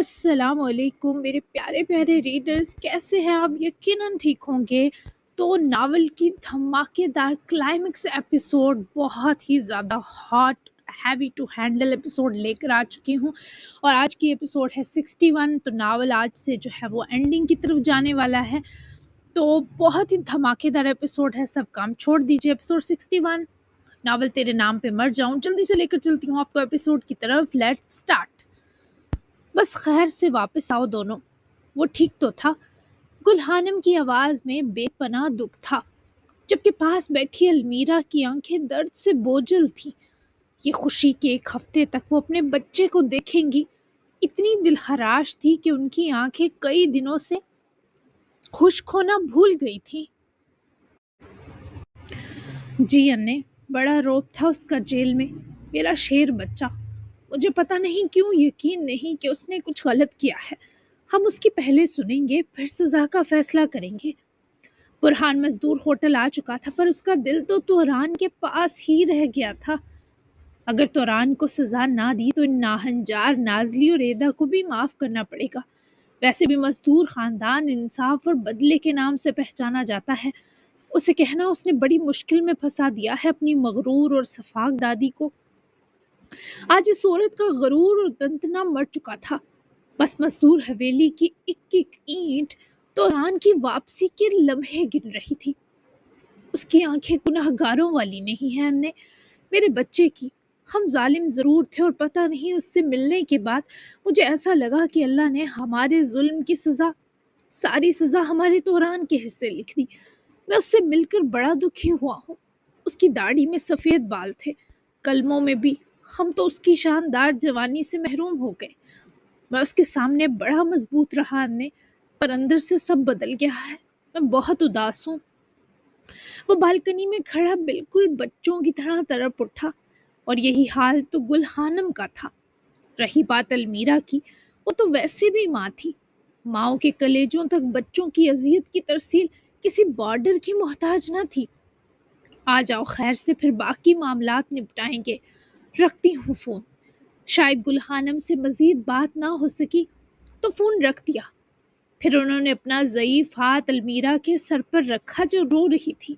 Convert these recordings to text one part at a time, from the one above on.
السلام علیکم میرے پیارے پیارے ریڈرز، کیسے ہیں آپ؟ یقیناً ٹھیک ہوں گے۔ تو ناول کی دھماکے دار کلائمیکس ایپیسوڈ، بہت ہی زیادہ hot heavy to handle episode لے کر آ چکی ہوں، اور آج کی ایپیسوڈ ہے 61۔ تو ناول آج سے جو ہے وہ اینڈنگ کی طرف جانے والا ہے، تو بہت ہی دھماکے دار ایپیسوڈ ہے۔ سب کام چھوڑ دیجیے، ایپیسوڈ 61 ناول تیرے نام پہ مر جاؤں جلدی سے لے کر چلتی ہوں آپ کو ایپیسوڈ کی طرف۔ Let start. بس خیر سے واپس آؤ دونوں، وہ ٹھیک تو تھا؟ گل خانم کی آواز میں بے پناہ دکھ تھا، جبکہ پاس بیٹھی المیرا کی آنکھیں درد سے بوجھل تھیں۔ یہ خوشی کے ایک ہفتے تک وہ اپنے بچے کو دیکھیں گی، اتنی دلخراش تھی کہ ان کی آنکھیں کئی دنوں سے خشک ہونا بھول گئی تھی۔ جی انے، بڑا روب تھا اس کا جیل میں، میرا شیر بچہ۔ مجھے پتہ نہیں کیوں یقین نہیں کہ اس نے کچھ غلط کیا ہے۔ ہم اس کی پہلے سنیں گے، پھر سزا کا فیصلہ کریں گے۔ برہان مزدور ہوٹل آ چکا تھا، پر اس کا دل تو توران کے پاس ہی رہ گیا تھا۔ اگر توران کو سزا نہ دی تو ان ناہنجار نازلی اور ایدا کو بھی معاف کرنا پڑے گا۔ ویسے بھی مزدور خاندان انصاف اور بدلے کے نام سے پہچانا جاتا ہے۔ اسے کہنا اس نے بڑی مشکل میں پھنسا دیا ہے اپنی مغرور اور سفاک دادی کو۔ آج اس عورت کا غرور اور دنتنا مر چکا تھا۔ بس مزدور حویلی کی ایک ایک اینٹ توران کی واپسی کے لمحے گن رہی تھی۔ اس کی آنکھیں گناہ گاروں والی نہیں ہیں انے، میرے بچے کی۔ ہم ظالم ضرور تھے، اور پتہ نہیں اس سے ملنے کے بعد مجھے ایسا لگا کہ اللہ نے ہمارے ظلم کی سزا، ساری سزا ہمارے توران کے حصے لکھ دی۔ میں اس سے مل کر بڑا دکھی ہوا ہوں۔ اس کی داڑھی میں سفید بال تھے، کلموں میں بھی۔ ہم تو اس کی شاندار جوانی سے محروم ہو گئے۔ میں اس کے سامنے بڑا مضبوط رہا نے، پر اندر سے سب بدل گیا ہے۔ میں بہت اداس ہوں۔ وہ بالکنی میں کھڑا بالکل بچوں کی طرح تڑپ اٹھا، اور یہی حال تو گل خانم کا تھا۔ رہی بات المیرا کی، وہ تو ویسے بھی ماں تھی۔ ماؤں کے کلیجوں تک بچوں کی اذیت کی ترسیل کسی بارڈر کی محتاج نہ تھی۔ آ جاؤ خیر سے، پھر باقی معاملات نپٹائیں گے۔ رکھتی ہوں فون۔ شاید گل خانم سے مزید بات نہ ہو سکی تو فون رکھ دیا۔ پھر انہوں نے اپنا ضعیف ہاتھ المیرا کے سر پر رکھا جو رو رہی تھی۔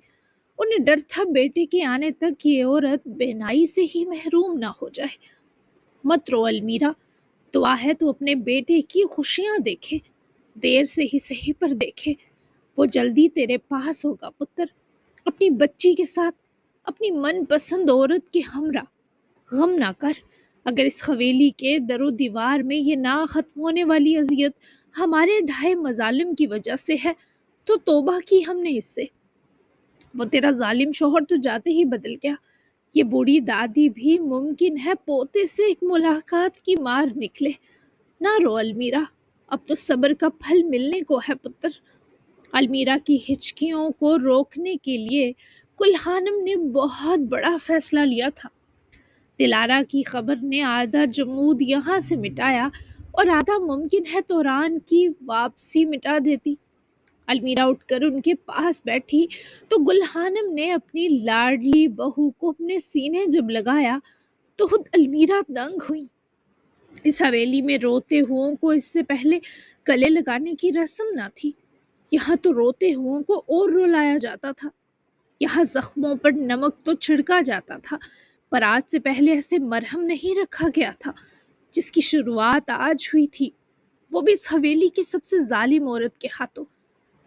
انہیں ڈر تھا بیٹے کے آنے تک یہ عورت بینائی سے ہی محروم نہ ہو جائے۔ مت رو المیرا، دعا ہے تو اپنے بیٹے کی خوشیاں دیکھے، دیر سے ہی صحیح پر دیکھے۔ وہ جلدی تیرے پاس ہوگا پتر، اپنی بچی کے ساتھ، اپنی من پسند عورت کے ہمراہ۔ غم نہ کر۔ اگر اس حویلی کے در و دیوار میں یہ نہ ختم ہونے والی اذیت ہمارے ڈھائے مظالم کی وجہ سے ہے تو توبہ کی ہم نے اس سے۔ وہ تیرا ظالم شوہر تو جاتے ہی بدل گیا، یہ بوڑھی دادی بھی ممکن ہے پوتے سے ایک ملاقات کی مار نکلے۔ نہ رو المیرا، اب تو صبر کا پھل ملنے کو ہے پتر۔ المیرا کی ہچکیوں کو روکنے کے لیے گل خانم نے بہت بڑا فیصلہ لیا تھا۔ دلارا کی خبر نے آدھا جمود یہاں سے مٹایا، اور آدھا ممکن ہے توران کی واپسی مٹا دیتی۔ المیرا اٹھ کر ان کے پاس بیٹھی تو گل خانم نے اپنی لاڈلی بہو کو اپنے سینے جب لگایا تو خود المیرا دنگ ہوئی۔ اس حویلی میں روتے ہوں کو اس سے پہلے گلے لگانے کی رسم نہ تھی۔ یہاں تو روتے ہوں کو اور رلایا جاتا تھا۔ یہاں زخموں پر نمک تو چھڑکا جاتا تھا، پر آج سے پہلے ایسے مرہم نہیں رکھا گیا تھا جس کی شروعات آج ہوئی تھی، وہ بھی اس حویلی کی سب سے ظالم عورت کے ہاتھوں۔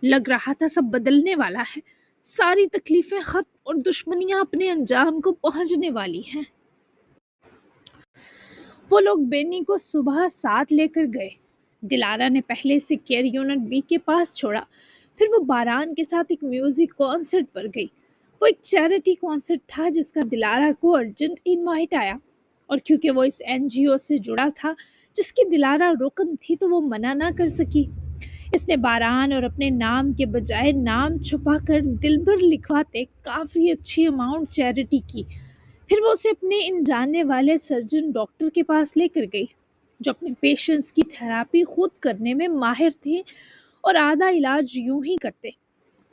لگ رہا تھا سب بدلنے والا ہے، ساری تکلیفیں ختم اور دشمنیاں اپنے انجام کو پہنچنے والی ہیں۔ وہ لوگ بینی کو صبح ساتھ لے کر گئے۔ دلارا نے پہلے سے کیئر یونٹ بی کے پاس چھوڑا، پھر وہ باران کے ساتھ ایک میوزک کانسرٹ پر گئی۔ وہ ایک چیریٹی کانسرٹ تھا جس کا دلارا کو ارجنٹ انوائٹ آیا، اور کیونکہ وہ اس این جی او سے جڑا تھا جس کی دلارا رکن تھی تو وہ منع نہ کر سکی۔ اس نے باران اور اپنے نام کے بجائے نام چھپا کر دلبر لکھواتے کافی اچھی اماؤنٹ چیریٹی کی۔ پھر وہ اسے اپنے ان جاننے والے سرجن ڈاکٹر کے پاس لے کر گئی، جو اپنے پیشنٹس کی تھراپی خود کرنے میں ماہر تھے اور آدھا علاج یوں ہی کرتے۔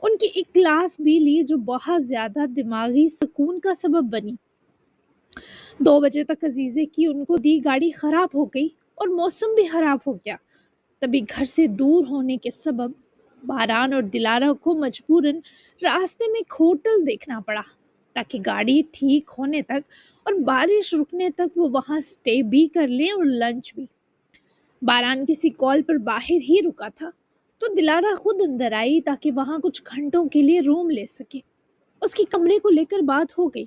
ان کی ایک کلاس بھی لی جو بہت زیادہ دماغی سکون کا سبب بنی۔ 2 بجے تک عزیزے کی ان کو دی گاڑی خراب ہو گئی، اور موسم بھی خراب ہو گیا۔ تبھی گھر سے دور ہونے کے سبب باران اور دلارا کو مجبوراً راستے میں ایک ہوٹل دیکھنا پڑا تاکہ گاڑی ٹھیک ہونے تک اور بارش رکنے تک وہ وہاں سٹے بھی کر لیں اور لنچ بھی۔ باران کسی کال پر باہر ہی رکا تھا تو دلارا خود اندر آئی تاکہ وہاں کچھ گھنٹوں کے لیے روم لے سکے۔ اس کی کمرے کو لے کر بات ہو گئی۔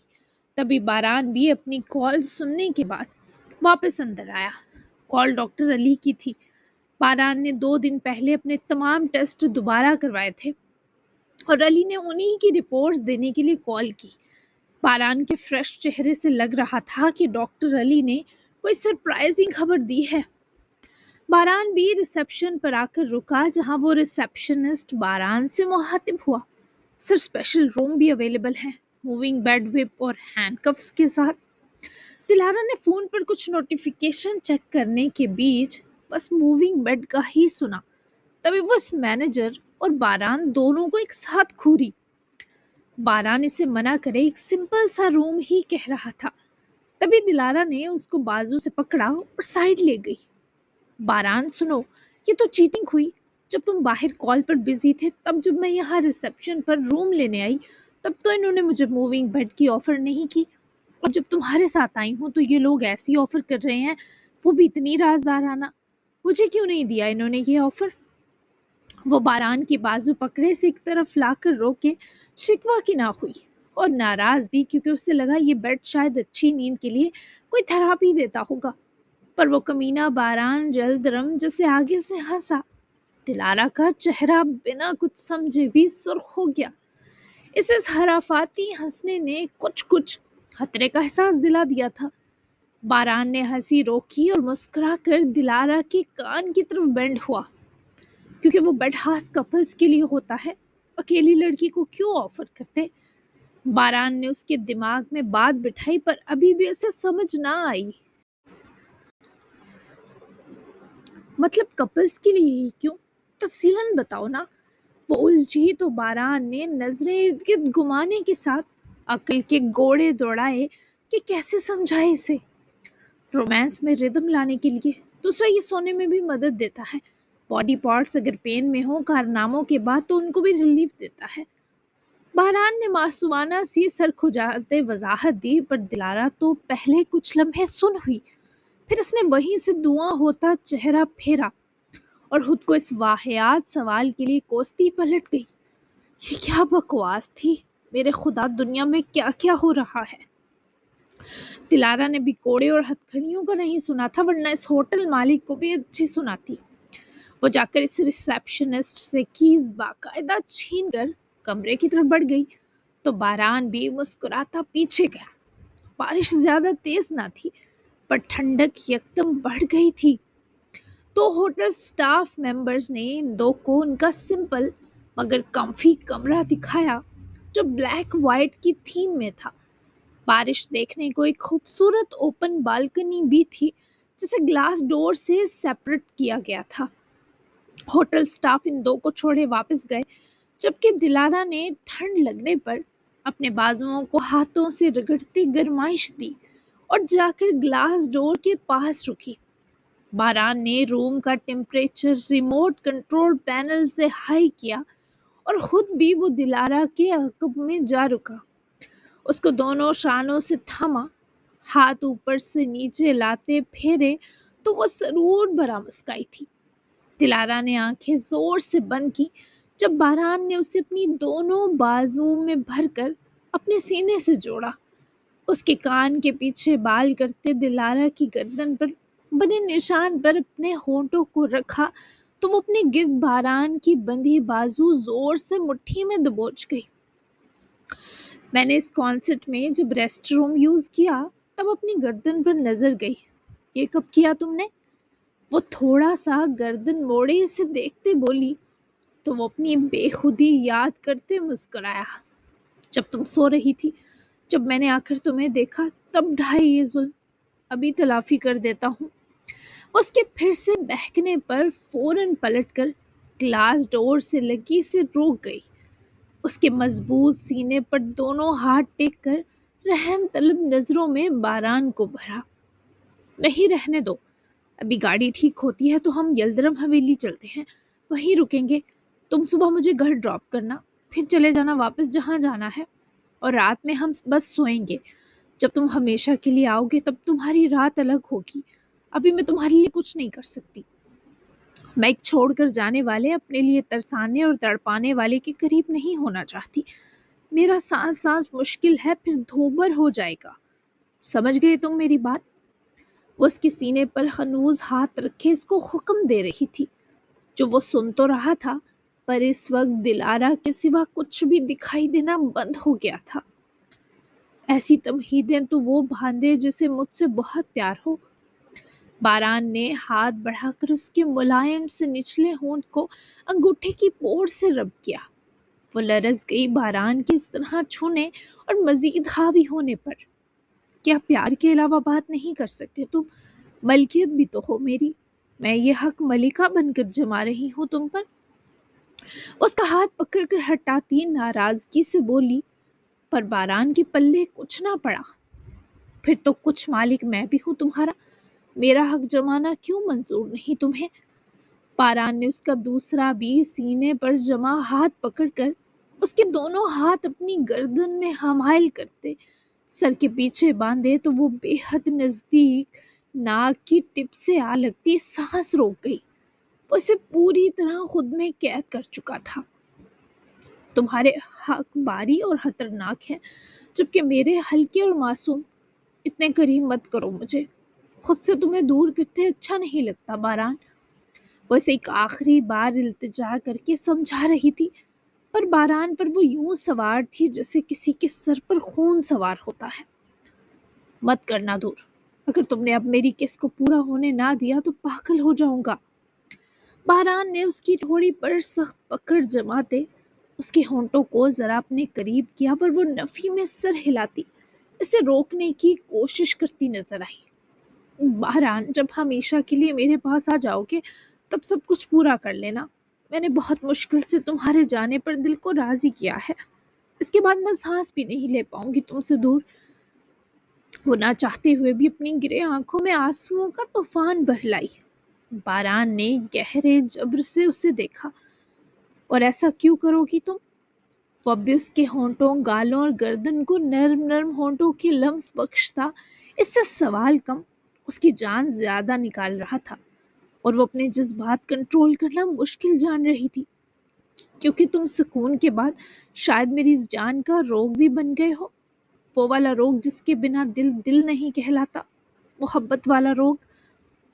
تبھی باران بھی اپنی کال سننے کے بعد واپس اندر آیا۔ کال ڈاکٹر علی کی تھی۔ باران نے 2 دن پہلے اپنے تمام ٹیسٹ دوبارہ کروائے تھے اور علی نے انہی کی رپورٹس دینے کے لیے کال کی۔ باران کے فریش چہرے سے لگ رہا تھا کہ ڈاکٹر علی نے کوئی سرپرائزنگ خبر دی ہے۔ باران بھی ریسیپشن پر آ کر رکا جہاں وہ ریسیپشنسٹ باران سے مخاطب ہوا۔ سر اسپیشل روم بھی اویلیبل ہے، موونگ بیڈ وپ اور ہینڈ کفس کے ساتھ۔ دلارا نے فون پر کچھ نوٹیفیکیشن چیک کرنے کے بیچ بس موونگ بیڈ کا ہی سنا۔ تبھی وہ اس مینیجر اور باران دونوں کو ایک ساتھ گھوری۔ باران اسے منع کرے ایک سمپل سا روم ہی کہہ رہا تھا۔ تبھی دلارا نے اس کو بازو سے پکڑا اور سائڈ لے گئی۔ باران سنو، یہ تو چیٹنگ ہوئی۔ جب تم باہر کال پر بزی تھے تب جب میں یہاں ریسیپشن پر روم لینے آئی تب تو انہوں نے مجھے موونگ بیڈ کی آفر نہیں کی، اور جب تمہارے ساتھ آئی ہوں تو یہ لوگ ایسی آفر کر رہے ہیں، وہ بھی اتنی رازدارانہ۔ مجھے کیوں نہیں دیا انہوں نے یہ آفر؟ وہ باران کی بازو پکڑے سے ایک طرف لا کر روکے شکوہ کی نہ ہوئی اور ناراض بھی، کیونکہ اسے لگا یہ بیڈ شاید اچھی نیند کے لیے کوئی تھراپی دیتا ہوگا۔ پر وہ کمینہ باران جلد رم جسے آگے سے ہنسا۔ دلارا کا چہرہ بنا کچھ سمجھے بھی سرخ ہو گیا۔ اس حرافاتی ہنسنے نے کچھ خطرے کا احساس دلا دیا تھا۔ باران نے ہنسی روکی اور مسکرا کر دلارا کے کان کی طرف بینڈ ہوا۔ کیونکہ وہ بیڈ خاص کپلز کے لیے ہوتا ہے، اکیلی لڑکی کو کیوں آفر کرتے؟ باران نے اس کے دماغ میں بات بٹھائی پر ابھی بھی اسے سمجھ نہ آئی۔ مطلب کپلز کے لیے ہی کیوں؟ تفصیلاً بتاؤ نا۔ وہ الجھی تو باران نے نظریں ارد گرد گھمانے کے ساتھ عقل کے گھوڑے دوڑائے کہ کیسے سمجھائے اسے۔ رومانس میں ردم لانے کے لیے، دوسرا یہ سونے میں بھی مدد دیتا ہے۔ باڈی پارٹس اگر پین میں ہوں کارناموں کے بعد تو ان کو بھی ریلیف دیتا ہے۔ باران نے معصومانہ سی سر کھجاتے وضاحت دی، پر دلارا تو پہلے کچھ لمحے سن ہوئی، پھر اس نے وہیں سے دھواں ہوتا چہرہ پھیرا اور خود کو اس واہیات سوال کے لیے کوستی پلٹ گئی۔ یہ کیا بکواس تھی؟ میرے خدا، دنیا میں کیا کیا ہو رہا ہے؟ دلارا نے بھی کوڑے اور ہتھکڑیوں کو نہیں سنا تھا، ورنہ اس ہوٹل مالک کو بھی اچھی سناتی۔ وہ جا کر اس ریسیپشنسٹ سے کیز باقاعدہ چھین کر کمرے کی طرف بڑھ گئی تو باران بھی مسکراتا پیچھے گیا۔ بارش زیادہ تیز نہ تھی، پر ٹھنڈک یکدم بڑھ گئی تھی۔ تو ہوٹل سٹاف ممبرز نے ان دو کو ان کا سمپل مگر کمفی کمرہ دکھایا جو بلیک وائٹ کی تھیم میں تھا۔ بارش دیکھنے کو ایک خوبصورت اوپن بالکنی بھی تھی جسے گلاس ڈور سے سیپریٹ کیا گیا تھا۔ ہوٹل سٹاف ان دو کو چھوڑے واپس گئے، جبکہ دلارا نے ٹھنڈ لگنے پر اپنے بازوؤں کو ہاتھوں سے رگڑتے گرمائش دی اور جا کر گلاس ڈور کے پاس رکی۔ باران نے روم کا ٹیمپریچر ریموٹ کنٹرول پینل سے ہائی کیا اور خود بھی وہ دلارا کے عقب میں جا رکا۔ اس کو دونوں شانوں سے تھاما، ہاتھ اوپر سے نیچے لاتے پھیرے تو وہ سرور بھرا مسکائی تھی۔ دلارا نے آنکھیں زور سے بند کی جب باران نے اسے اپنی دونوں بازوؤں میں بھر کر اپنے سینے سے جوڑا۔ اس کے کان کے پیچھے بال کرتے دلارا کی گردن پر بنے نشان پر اپنے ہونٹوں کو رکھا تو وہ اپنے گرد باران کی بندھی بازو زور سے مٹھی میں دبوچ گئی۔ میں نے اس کانسرٹ میں جب ریسٹ روم یوز کیا تب اپنی گردن پر نظر گئی۔ یہ کب کیا تم نے؟ وہ تھوڑا سا گردن موڑے اسے دیکھتے بولی تو وہ اپنی بے خودی یاد کرتے مسکرایا۔ جب تم سو رہی تھی، جب میں نے آ کر تمہیں دیکھا تب ڈھائی یہ ظلم، ابھی تلافی کر دیتا ہوں۔ اس کے پھر سے بہکنے پر فوراً پلٹ کر گلاس ڈور سے لگی سے روک گئی۔ اس کے مضبوط سینے پر دونوں ہاتھ ٹیک کر رحم طلب نظروں میں باران کو بھرا۔ نہیں، رہنے دو، ابھی گاڑی ٹھیک ہوتی ہے تو ہم یلدرم حویلی چلتے ہیں، وہیں رکیں گے۔ تم صبح مجھے گھر ڈراپ کرنا، پھر چلے جانا واپس جہاں جانا ہے، اور رات میں ہم بس سوئیں گے۔ جب تم ہمیشہ کے لیے آؤ گے تب تمہاری رات الگ ہوگی۔ ابھی میں تمہارے لیے کچھ نہیں کر سکتی۔ میں ایک چھوڑ کر جانے والے، اپنے لیے ترسانے اور تڑپانے والے کے قریب نہیں ہونا چاہتی۔ میرا سانس سانس مشکل ہے، پھر دھوبر ہو جائے گا۔ سمجھ گئے تم میری بات؟ وہ اس کے سینے پر ہنوز ہاتھ رکھے اس کو حکم دے رہی تھی، جو وہ سن تو رہا تھا، پر اس وقت دلارا کے سوا کچھ بھی دکھائی دینا بند ہو گیا تھا۔ ایسی تمہیدیں تو وہ باندھے جسے مجھ سے بہت پیار ہو۔ باران نے ہاتھ بڑھا کر اس کے ملائم سے نچلے ہونٹ کو انگوٹھے کی پوڑ سے رب کیا۔ وہ لرز گئی باران کے اس طرح چھونے اور مزید حاوی ہونے پر۔ کیا پیار کے علاوہ بات نہیں کر سکتے تم؟ ملکیت بھی تو ہو میری، میں یہ حق ملکہ بن کر جما رہی ہوں تم پر۔ اس کا ہاتھ پکڑ کر ہٹاتی ناراضگی سے بولی، پر باران کے پلے کچھ نہ پڑا۔ پھر تو کچھ مالک میں بھی ہوں تمہارا، میرا حق جمانا کیوں منظور نہیں تمہیں؟ باران نے اس کا دوسرا بھی سینے پر جمع ہاتھ پکڑ کر اس کے دونوں ہاتھ اپنی گردن میں حمائل کرتے سر کے پیچھے باندھے تو وہ بے حد نزدیک ناک کی ٹپ سے آ لگتی سانس روک گئی۔ وہ اسے پوری طرح خود میں قید کر چکا تھا۔ تمہارے حق باری اور خطرناک ہیں، جبکہ میرے ہلکے اور معصوم۔ اتنے قریب مت کرو مجھے، خود سے تمہیں دور کرتے اچھا نہیں لگتا باران۔ وہ اسے ایک آخری بار التجا کر کے سمجھا رہی تھی، پر باران پر وہ یوں سوار تھی جیسے کسی کے سر پر خون سوار ہوتا ہے۔ مت کرنا دور، اگر تم نے اب میری کس کو پورا ہونے نہ دیا تو پاگل ہو جاؤں گا۔ باران نے اس کی ٹھوڑی پر سخت پکڑ جماتے اس کے ہونٹوں کو ذرا اپنے قریب کیا، پر وہ نفی میں سر ہلاتی اسے روکنے کی کوشش کرتی نظر آئی۔ باران، جب ہمیشہ کے لیے میرے پاس آ جاؤ گے تب سب کچھ پورا کر لینا۔ میں نے بہت مشکل سے تمہارے جانے پر دل کو راضی کیا ہے، اس کے بعد میں سانس بھی نہیں لے پاؤں گی تم سے دور۔ وہ نہ چاہتے ہوئے بھی اپنی گرے آنکھوں میں آنسوؤں کا طوفان بہلائی۔ باران نے گہرے جبر سے اسے دیکھا۔ اور ایسا کیوں کرو گی تم؟ وہ اب بھی اس کے ہونٹوں، گالوں اور گردن کو نرم نرم ہونٹوں کے لمس بخشتا، اس سے سوال کم اس کی جان زیادہ نکال رہا تھا، اور وہ اپنے جذبات کنٹرول کرنا مشکل جان رہی تھی، کیونکہ تم سکون کے بعد شاید میری اس جان کا روگ بھی بن گئے ہو، وہ والا روگ جس کے بنا دل دل نہیں کہلاتا، محبت والا روگ۔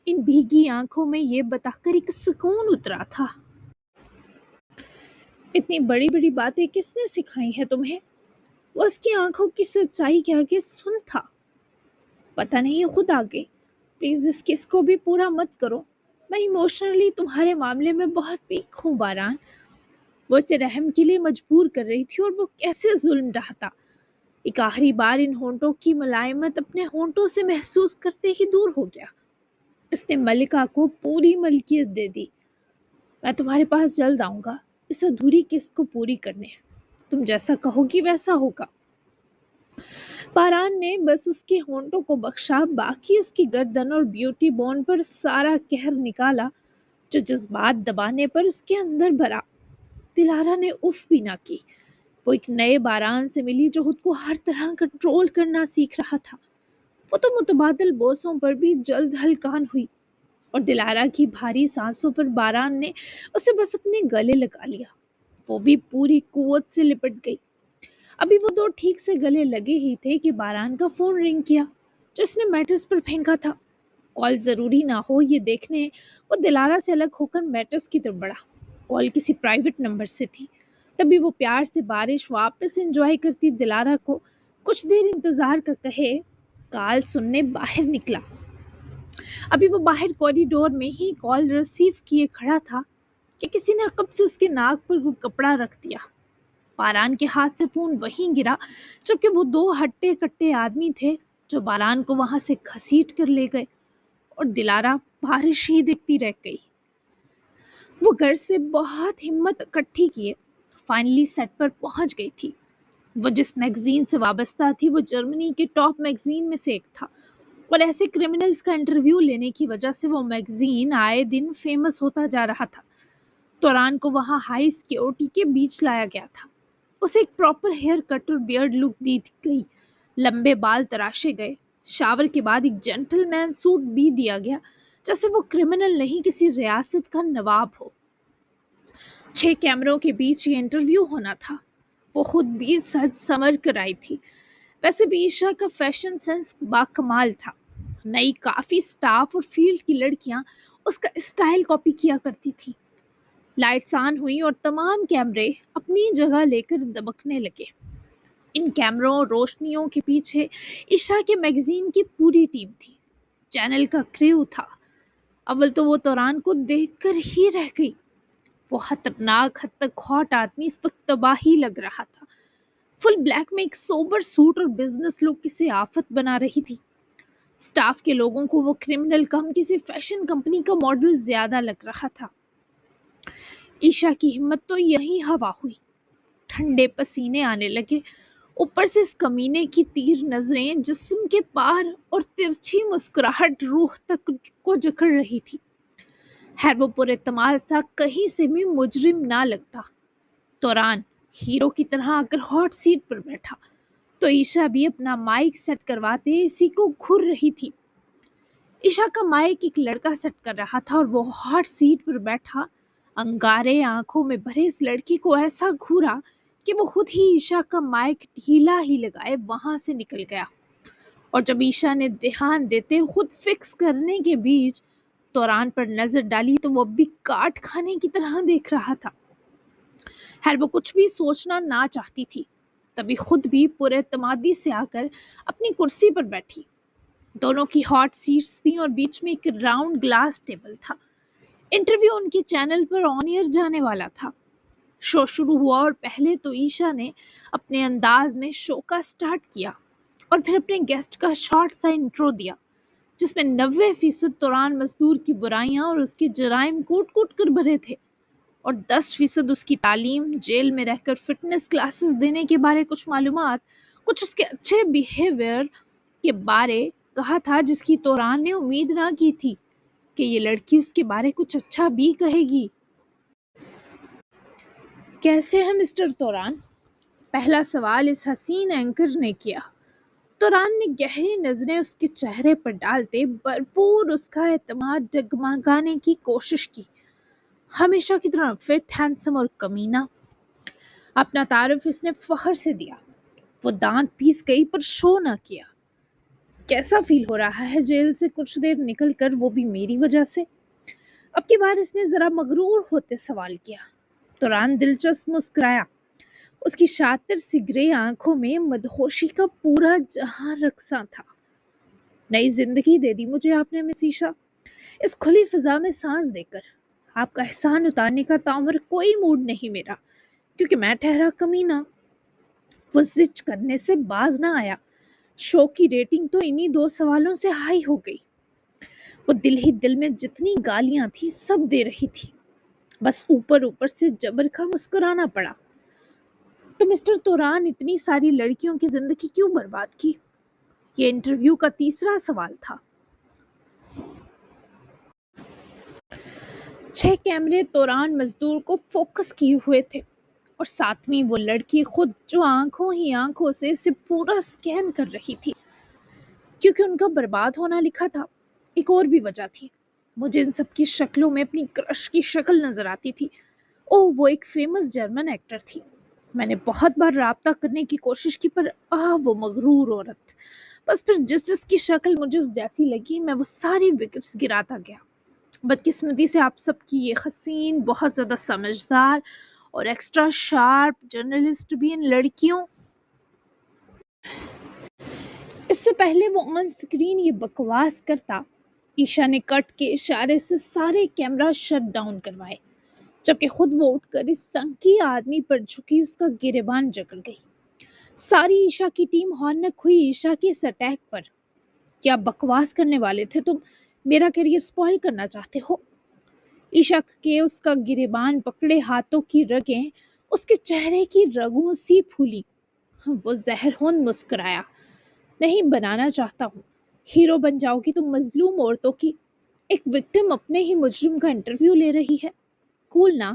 ان بھیگی آنکھوں میں یہ بتا کر ایک سکون اترا تھا۔ اتنی بڑی بڑی باتیں کس نے سکھائی ہیں تمہیں؟ وہ اس کی آنکھوں کی سچائی کے آگے سن تھا۔ پتہ نہیں، خود آ گئی۔ پلیز اس کس کو بھی پورا مت کرو، میں ایموشنلی تمہارے معاملے میں بہت ویک ہوں باران۔ وہ اسے رحم کے لیے مجبور کر رہی تھی، اور وہ کیسے ظلم ڈھاتا۔ ایک آخری بار ان ہونٹوں کی ملائمت اپنے ہونٹوں سے محسوس کرتے ہی دور ہو گیا۔ اس نے ملکہ کو پوری ملکیت دے دی۔ میں تمہارے پاس جلد آؤں گا اس ادھوری کس کو پوری کرنے، تم جیسا کہو گی ویسا ہوگا۔ باران نے بس اس کے ہونٹوں کو بخشا، باقی اس کی گردن اور بیوٹی بون پر سارا قہر نکالا جو جذبات دبانے پر اس کے اندر بھرا۔ دلارا نے اف بھی نہ کی۔ وہ ایک نئے باران سے ملی جو خود کو ہر طرح کنٹرول کرنا سیکھ رہا تھا۔ وہ تو متبادل بوسوں پر بھی جلد ہلکان ہوئی، اور دلارا کی بھاری سانسوں پر باران نے اسے بس اپنے گلے لگا لیا۔ وہ بھی پوری قوت سے لپٹ گئی۔ ابھی وہ دو ٹھیک سے گلے لگے ہی تھے کہ باران کا فون رنگ کیا، جو اس نے میٹرس پر پھینکا تھا۔ کال ضروری نہ ہو یہ دیکھنے وہ دلارا سے الگ ہو کر میٹرس کی طرف بڑھا۔ کال کسی پرائیویٹ نمبر سے تھی۔ تبھی وہ پیار سے بارش واپس انجوائے کرتی دلارا کو کچھ دیر انتظار کا کہے کال سننے باہر نکلا۔ ابھی وہ باہر کوریڈور میں ہی کال ریسیو کیے کھڑا تھا کہ کسی نے عقب سے اس کے ناک پر کپڑا رکھ دیا۔ باران کے ہاتھ سے فون وہیں گرا جبکہ وہ دو ہٹے کٹے آدمی تھے جو باران کو وہاں سے گھسیٹ کر لے گئے، اور دلارا بارش ہی دیکھتی رہ گئی۔ وہ گھر سے بہت ہمت اکٹھی کیے فائنلی سیٹ پر پہنچ گئی تھی۔ وہ جس میگزین سے وابستہ تھی وہ جرمنی کے ٹاپ میگزین میں سے ایک تھا۔ اور ایسے کرمنلز کا انٹرویو لینے کی وجہ سے وہ میگزین آئے دن فیمس ہوتا جا رہا تھا۔ توران کو وہاں ہائی سیکیورٹی کے بیچ لایا گیا تھا۔ اسے ایک پراپر ہیئر کٹ اور بیئرڈ لک دی گئی، لمبے بال تراشے گئے، شاور کے بعد ایک جینٹل مین سوٹ بھی دیا گیا، جیسے وہ کرمنل نہیں کسی ریاست کا نواب ہو۔ 6 کیمروں کے بیچ یہ انٹرویو ہونا تھا۔ وہ خود بھی سج سنور کر آئی تھی۔ ویسے بھی عشا کا فیشن سینس باکمال تھا۔ نئی کافی سٹاف اور فیلڈ کی لڑکیاں اس کا اسٹائل کاپی کیا کرتی تھی۔ لائٹس آن ہوئی اور تمام کیمرے اپنی جگہ لے کر دبکنے لگے۔ ان کیمروں اور روشنیوں کے پیچھے عشا کے میگزین کی پوری ٹیم تھی، چینل کا کریو تھا۔ اول تو وہ توران کو دیکھ کر ہی رہ گئی۔ وہ خطرناک حد تک ہاٹ آدمی اس وقت تباہی لگ رہا تھا۔ فل بلیک میں ایک سوبر سوٹ اور بزنس لک کسی آفت بنا رہی تھی۔ سٹاف کے لوگوں کو وہ کرمنل کم کسی فیشن کمپنی کا ماڈل زیادہ لگ رہا تھا۔ عشا کی ہمت تو یہی ہوا ہوئی۔ ٹھنڈے پسینے آنے لگے، اوپر سے اس کمینے کی تیر نظریں جسم کے پار اور ترچھی مسکراہٹ روح تک کو جکڑ رہی تھی۔ خیر وہ پر اعتماد سا کہیں سے بھی مجرم نہ لگتا۔ توران ہیرو کی طرح آ کر ہاٹ سیٹ پر بیٹھا تو عشا بھی اپنا مائک سیٹ کرواتے اسی کو گھور رہی تھی۔ عشا کا مائک ایک لڑکا سیٹ کر رہا تھا اور وہ ہاٹ سیٹ پر بیٹھا انگارے آنکھوں میں بھرے اس لڑکی کو ایسا گھورا کہ وہ خود ہی عشا کا مائک ڈھیلا ہی لگائے وہاں سے نکل گیا۔ اور جب عشا نے دھیان دیتے خود فکس کرنے کے بیچ توران پر نظر ڈالی تو وہ بھی کاٹ کھانے کی طرح دیکھ رہا تھا۔ خیر وہ کچھ بھی سوچنا نہ چاہتی تھی، تبھی خود بھی پر اعتمادی سے آ کر اپنی کرسی پر بیٹھی۔ دونوں کی ہاٹ سیٹس تھیں اور بیچ میں ایک راؤنڈ گلاس ٹیبل تھا۔ انٹرویو ان کے چینل پر آن ایئر جانے والا تھا۔ شو شروع ہوا اور پہلے تو عشا نے اپنے انداز میں شو کا سٹارٹ کیا اور پھر اپنے گیسٹ کا شارٹ سا انٹرو دیا، جس میں 90% توران مزدور کی برائیاں اور اس کے جرائم کوٹ کوٹ کر بھرے تھے، اور 10% اس کی تعلیم، جیل میں رہ کر فٹنس کلاسز دینے کے بارے کچھ معلومات، کچھ اس کے اچھے بیہیویئر کے بارے کہا تھا، جس کی توران نے امید نہ کی تھی کہ یہ لڑکی اس کے بارے کچھ اچھا بھی کہے گی۔ کیسے ہیں مسٹر توران؟ پہلا سوال اس حسین اینکر نے کیا۔ توران نے گہری نظریں اس کے چہرے پر ڈالتے بھرپور اس کا اعتماد ڈگمگانے کی کوشش کی۔ ہمیشہ کی طرح فٹ، ہینڈسم اور کمینہ۔ اپنا تعارف اس نے فخر سے دیا۔ وہ دانت پیس گئی پر شو نہ کیا۔ کیسا فیل ہو رہا ہے جیل سے کچھ دیر نکل کر، وہ بھی میری وجہ سے؟ اب کی بار اس نے ذرا مغرور ہوتے سوال کیا۔ توران دلچسپ مسکرایا۔ اس کی شاطر سی گرے آنکھوں میں مدہوشی کا پورا جہاں رقصاں تھا۔ نئی زندگی دے دی مجھے آپ نے مس عشا، اس کھلی فضا میں سانس دے کر۔ آپ کا احسان اتارنے کا تعمر کوئی موڈ نہیں میرا، کیونکہ میں ٹھہرا کمینہ۔ وہ زچ کرنے سے باز نہ آیا۔ شو کی ریٹنگ تو انہی 2 سوالوں سے ہائی ہو گئی۔ وہ دل ہی دل میں جتنی گالیاں تھی سب دے رہی تھی، بس اوپر اوپر سے جبر کا مسکرانا پڑا۔ تو مسٹر توران اتنی ساری لڑکیوں کی زندگی کیوں برباد کی؟ یہ انٹرویو کا تیسرا سوال تھا۔ 6 کیمرے توران مزدور کو فوکس کیے ہوئے تھے، اور 7ویں وہ لڑکی خود جو آنکھوں ہی آنکھوں سے اسے پورا سکین کر رہی تھی، کیونکہ ان کا برباد ہونا لکھا تھا۔ ایک اور بھی وجہ تھی، مجھے ان سب کی شکلوں میں اپنی کرش کی شکل نظر آتی تھی۔ اوہ وہ ایک فیمس جرمن ایکٹر تھی۔ میں نے بہت بار رابطہ کرنے کی کوشش کی پر وہ مغرور عورت، بس پھر جس کی شکل مجھے اس جیسی لگی میں وہ ساری وکٹس گراتا گیا۔ بدقسمتی سے آپ سب کی یہ حسین، بہت زیادہ سمجھدار اور ایکسٹرا شارپ جرنلسٹ بھی ان لڑکیوں۔ اس سے پہلے وہ آن سکرین یہ بکواس کرتا، عشا نے کٹ کے اشارے سے سارے کیمرہ شٹ ڈاؤن کروائے، جبکہ خود وہ اٹھ کر اس سنکی آدمی پر جھکی اس کا گریبان جکڑ گئی۔ ساری عشا کی ٹیم ہونک ہوئی عشا کے اس اٹیک پر۔ کیا بکواس کرنے والے تھے تم؟ میرا کیریئر سپوائل کرنا چاہتے ہو؟ عشا کے اس کا گریبان پکڑے ہاتھوں کی رگیں اس کے چہرے کی رگوں سی پھولی۔ وہ زہر ہوند مسکرایا۔ نہیں بنانا چاہتا ہوں، ہیرو بن جاؤ گی تم مظلوم عورتوں کی، ایک وکٹم اپنے ہی مجرم کا انٹرویو لے رہی ہے۔ کول نا،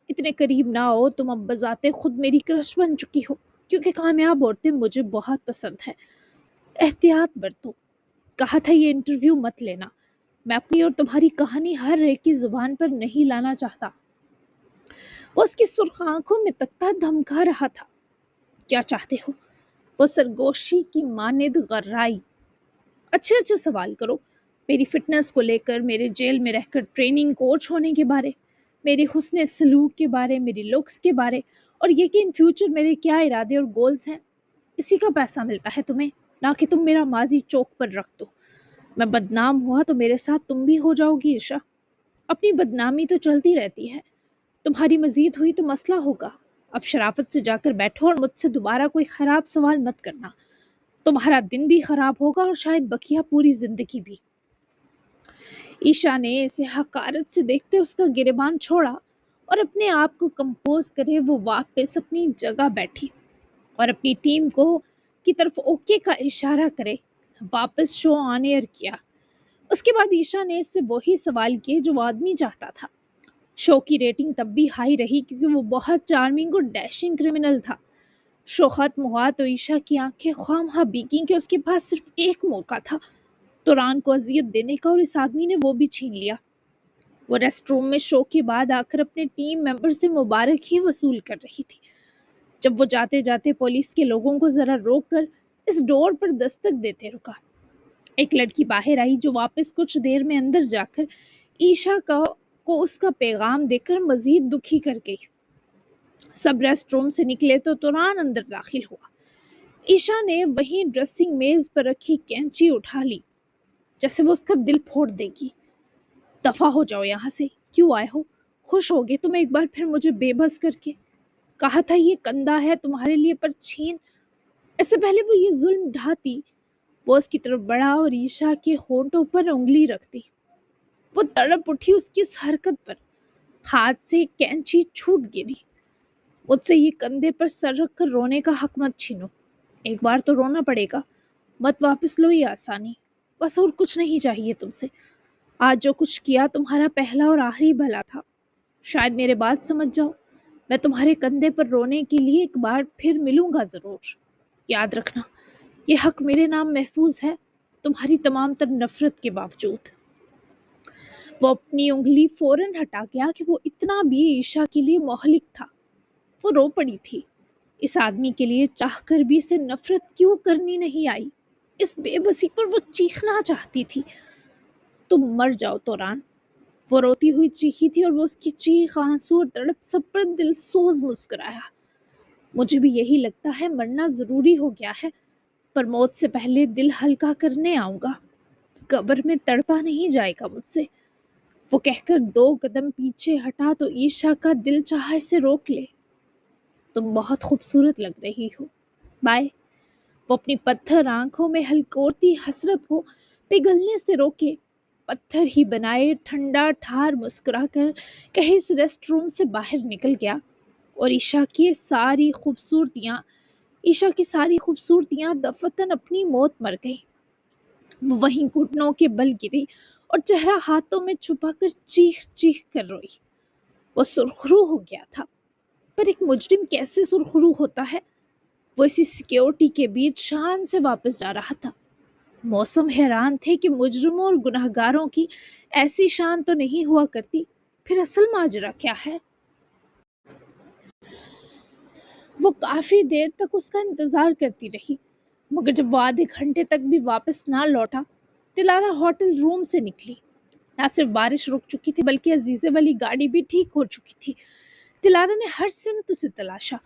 اتنے قریب نہ ہو، تم اب بذات خود میری کرش بن چکی ہو، کیونکہ کامیاب عورتیں مجھے بہت پسند ہیں۔ احتیاط برتو، کہا تھا یہ انٹرویو مت لینا، میں اپنی اور تمہاری کہانی ہر ایک کی زبان پر نہیں لانا چاہتا۔ وہ اس کی سرخ آنکھوں میں تکتا دھمکا رہا تھا۔ کیا چاہتے ہو؟ وہ سرگوشی کی مانند غرائی۔ اچھے سوال کرو، میری فٹنس کو لے کر، میرے جیل میں رہ کر ٹریننگ کوچ ہونے کے بارے، میرے حسن سلوک کے بارے، میری لکس کے بارے، اور یہ کہ ان فیوچر میرے کیا ارادے اور گولز ہیں۔ اسی کا پیسہ ملتا ہے تمہیں، نہ کہ تم میرا ماضی چوک پر رکھ دو۔ میں بدنام ہوا تو میرے ساتھ تم بھی ہو جاؤ گی عشا۔ اپنی بدنامی تو چلتی رہتی ہے، تمہاری مزید ہوئی تو مسئلہ ہوگا۔ اب شرافت سے جا کر بیٹھو اور مجھ سے دوبارہ کوئی خراب سوال مت کرنا، تمہارا دن بھی خراب ہوگا اور شاید بقیہ پوری زندگی بھی۔ عشا نے اسے حقارت سے دیکھتے اس کا گریبان چھوڑا اور اپنے آپ کو کمپوز کرے وہ واپس اپنی جگہ بیٹھی اور اپنی ٹیم کو کی طرف اوکے کا اشارہ کرے واپس شو آن ایئر کیا۔ اس کے بعد عشا نے اس سے وہی سوال کیے جو وہ آدمی چاہتا تھا۔ شو کی ریٹنگ تب بھی ہائی رہی کیونکہ وہ بہت چارمنگ اور ڈیشنگ کرمنل تھا۔ شو ختم ہوا تو عشا کی آنکھیں خواہ بھیگیں کہ اس کے پاس صرف ایک موقع تھا توران کو اذیت دینے کا، اور اس آدمی نے وہ بھی چھین لیا۔ وہ ریسٹ روم میں شو کے بعد آ کر اپنے ٹیم ممبر سے مبارک ہی وصول کر رہی تھی جب وہ جاتے جاتے پولیس کے لوگوں کو ذرا روک کر اس ڈور پر دستک دیتے رکا۔ ایک لڑکی باہر آئی جو واپس کچھ دیر میں اندر جا کر عشا کو اس کا پیغام دے کر مزید دکھی کر گئی۔ سب ریسٹ روم سے نکلے تو توران اندر داخل ہوا۔ عشا نے وہیں ڈریسنگ میز پر رکھی کینچی اٹھا لی جیسے وہ اس کا دل پھوڑ دے گی۔ دفع ہو جاؤ یہاں سے، کیوں آئے ہو؟ خوش ہوگے تم ایک بار پھر مجھے بے بس کر کے؟ کہا تھا یہ کندھا ہے تمہارے لیے پر چھین۔ اس سے پہلے وہ یہ ظلم ڈھاتی، وہ اس کی طرف بڑھا اور عشا کے ہونٹوں پر انگلی رکھتی۔ وہ تڑپ اٹھی اس کی اس حرکت پر، ہاتھ سے کینچی چھوٹ گری۔ مجھ سے یہ کندھے پر سر رکھ کر رونے کا حق مت چھینو، ایک بار تو رونا پڑے گا، مت واپس لو یہ آسانی، بس اور کچھ نہیں چاہیے تم سے۔ آج جو کچھ کیا تمہارا پہلا اور آخری بھلا تھا، شاید میرے بات سمجھ جاؤ، میں تمہارے کندھے پر رونے کے لیے ایک بار پھر ملوں گا ضرور، یاد رکھنا یہ حق میرے نام محفوظ ہے، تمہاری تمام تر نفرت کے باوجود۔ وہ اپنی انگلی فوراً ہٹا گیا کہ وہ اتنا بھی عشا کے لیے مہلک تھا۔ وہ رو پڑی تھی، اس آدمی کے لیے چاہ کر بھی اسے نفرت کیوں کرنی نہیں آئی، اس بے بسی پر وہ چیخنا چاہتی تھی۔ تم مر جاؤ توران، وہ روتی ہوئی چیخی تھی اور وہ اس کی چیخ، آنسو اور تڑپ سب پر دل سوز مسکرایا۔ مجھے بھی یہی لگتا ہے، مرنا ضروری ہو گیا ہے، پر موت سے پہلے دل ہلکا کرنے آؤں گا، قبر میں تڑپا نہیں جائے گا مجھ سے۔ وہ کہہ کر 2 قدم پیچھے ہٹا تو عشا کا دل چاہا اسے روک لے۔ تم بہت خوبصورت لگ رہی ہو، بائے۔ وہ اپنی پتھر آنکھوں میں ہلکورتی حسرت کو پگھلنے سے روکے پتھر ہی بنائے ٹھنڈا ٹھار مسکرا کر کہیں اس ریسٹ روم سے باہر نکل گیا، اور عشا کی ساری خوبصورتیاں دفتن اپنی موت مر گئی۔ وہ وہیں گھٹنوں کے بل گری اور چہرہ ہاتھوں میں چھپا کر چیخ چیخ کر روئی۔ وہ سرخرو ہو گیا تھا، پر ایک مجرم کیسے سرخرو ہوتا ہے؟ وہ اسی سیکیورٹی کے بیچ شان سے واپس جا رہا تھا۔ موسم حیران تھے کہ مجرموں اور گناہگاروں کی ایسی شان تو نہیں ہوا کرتی، پھر اصل ماجرا کیا ہے؟ وہ کافی دیر تک اس کا انتظار کرتی رہی، مگر جب وہ آدھے گھنٹے تک بھی واپس نہ لوٹا، تلارا ہوٹل روم سے نکلی۔ نہ صرف بارش رک چکی تھی بلکہ عزیزے والی گاڑی بھی ٹھیک ہو چکی تھی۔ تلارا نے ہر سمت اسے تلاشا،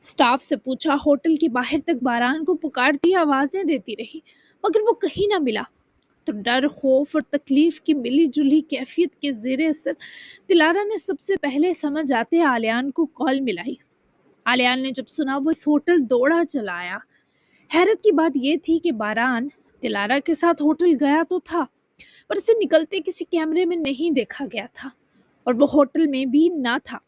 سٹاف سے پوچھا، ہوٹل کے باہر تک باران کو پکارتی آوازیں دیتی رہی، مگر وہ کہیں نہ ملا۔ تو ڈر، خوف اور تکلیف کی ملی جلی کیفیت کے زیر اثر تلارا نے سب سے پہلے سمجھ آتے آلیان کو کال ملائی۔ آلیان نے جب سنا وہ اس ہوٹل دوڑا چلا آیا۔ حیرت کی بات یہ تھی کہ باران تلارا کے ساتھ ہوٹل گیا تو تھا، پر اسے نکلتے کسی کیمرے میں نہیں دیکھا گیا تھا، اور وہ ہوٹل میں بھی نہ تھا۔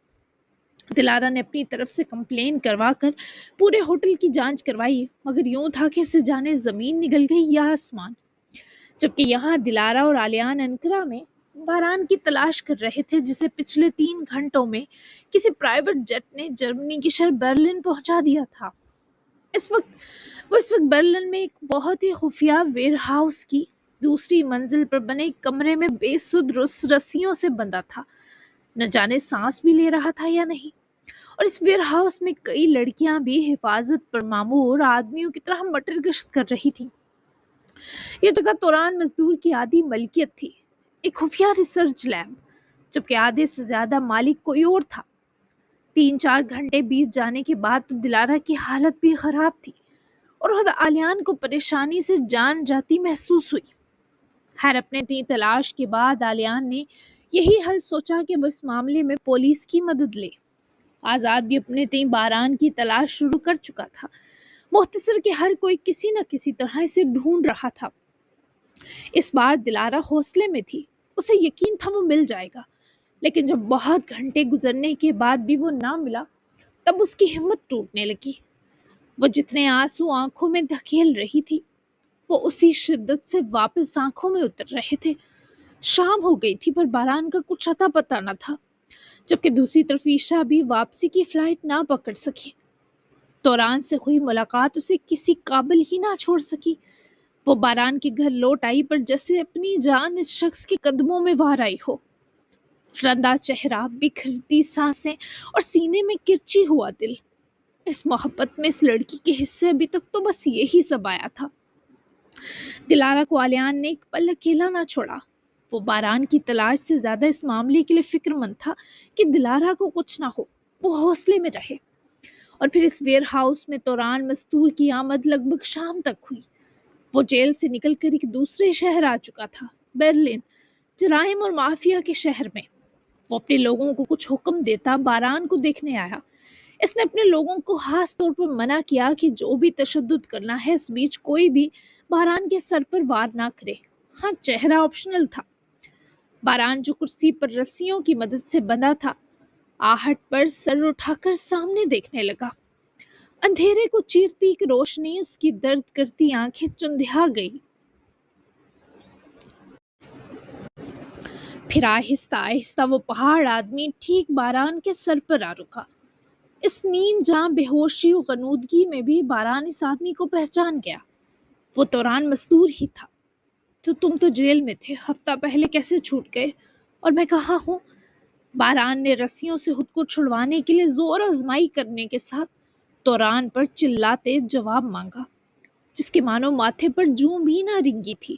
تلارا نے اپنی طرف سے کمپلین کروا کر پورے ہوٹل کی جانچ کروائی، مگر یوں تھا کہ اسے جانے زمین نگل گئی یا آسمان۔ جبکہ یہاں دلارا اور آلیان انقرہ میں باران کی تلاش کر رہے تھے، جسے پچھلے 3 گھنٹوں میں کسی پرائیویٹ جیٹ نے جرمنی کی شہر برلن پہنچا دیا تھا۔ اس وقت برلن میں ایک بہت ہی خفیہ ویئر ہاؤس کی دوسری منزل پر بنے ایک کمرے میں بے سود رسیوں سے بندھا تھا، نہ جانے سانس بھی لے رہا تھا یا نہیں۔ اور اس ویئر ہاؤس میں کئی لڑکیاں بھی حفاظت پر مامور آدمیوں کی طرح مٹر گشت کر رہی تھیں۔ یہ جگہ توران مزدور کی آدھی ملکیت تھی، ایک خفیہ ریسرچ لیب، جبکہ آدھے سے زیادہ مالک کوئی اور تھا۔ 3-4 گھنٹے بیت جانے کے بعد تو دلارا کی حالت بھی خراب تھی اور خود آلیان کو پریشانی سے جان جاتی محسوس ہوئی۔ خیر اپنے تلاش کے بعد آلیان نے یہی حل سوچا کہ وہ اس معاملے میں پولیس کی مدد لے۔ آزاد بھی اپنے تئیں باران کی تلاش شروع کر چکا تھا، مختصر کہ ہر کوئی کسی نہ کسی طرح اسے ڈھونڈ رہا تھا۔ اس بار دلارا حوصلے میں تھی، اسے یقین تھا وہ مل جائے گا، لیکن جب بہت گھنٹے گزرنے کے بعد بھی وہ نہ ملا تب اس کی ہمت ٹوٹنے لگی۔ وہ جتنے آنسو آنکھوں میں دھکیل رہی تھی وہ اسی شدت سے واپس آنکھوں میں اتر رہے تھے۔ شام ہو گئی تھی پر باران کا کچھ اتا پتہ نہ تھا، جبکہ دوسری طرف عیشا بھی واپسی کی فلائٹ نہ پکڑ سکی۔ توران سے ہوئی ملاقات اسے کسی قابل ہی نہ چھوڑ سکی۔ وہ باران کے گھر لوٹ آئی پر جیسے اپنی جان اس شخص کے قدموں میں وار آئی ہو۔ رندا چہرہ، بکھرتی سانسیں اور سینے میں کرچی ہوا دل۔ اس محبت میں اس لڑکی کے حصے ابھی تک تو بس یہی سب آیا تھا۔ دلارا کو آلیان نے ایک پل اکیلا نہ چھوڑا۔ وہ باران کی تلاش سے زیادہ اس معاملے کے لیے فکر مند تھا کہ دلارا کو کچھ نہ ہو، وہ حوصلے میں رہے۔ اور پھر اس ویئر ہاؤس میں توران مستور کی آمد لگ بھگ شام تک ہوئی۔ وہ جیل سے نکل کر ایک دوسرے شہر آ چکا تھا، برلن، جرائم اور مافیا کے شہر میں۔ وہ اپنے لوگوں کو کچھ حکم دیتا باران کو دیکھنے آیا۔ اس نے اپنے لوگوں کو خاص طور پر منع کیا کہ جو بھی تشدد کرنا ہے اس بیچ کوئی بھی باران کے سر پر وار نہ کرے۔ ہاں چہرہ آپشنل تھا۔ باران جو کرسی پر رسیوں کی مدد سے بندھا تھا، آہٹ پر سر اٹھا کر سامنے دیکھنے لگا۔ اندھیرے کو چیرتی ایک روشنی اس کی درد کرتی آنکھیں چندھیا گئی۔ پھر آہستہ آہستہ وہ پہاڑ آدمی ٹھیک باران کے سر پر آ رکا۔ اس نیند جہاں بے ہوشی و غنودگی میں بھی باران اس آدمی کو پہچان گیا۔ وہ توران مزدور ہی تھا۔ تو تم تو جیل میں تھے، ہفتہ پہلے کیسے چھوٹ گئے؟ اور میں کہاں ہوں؟ باران نے رسیوں سے خود کو چھڑوانے کے لیے زور آزمائی کرنے کے ساتھ توران پر چلاتے جواب مانگا، جس کے مانو ماتھے پر جوں بھی نہ رنگی تھی۔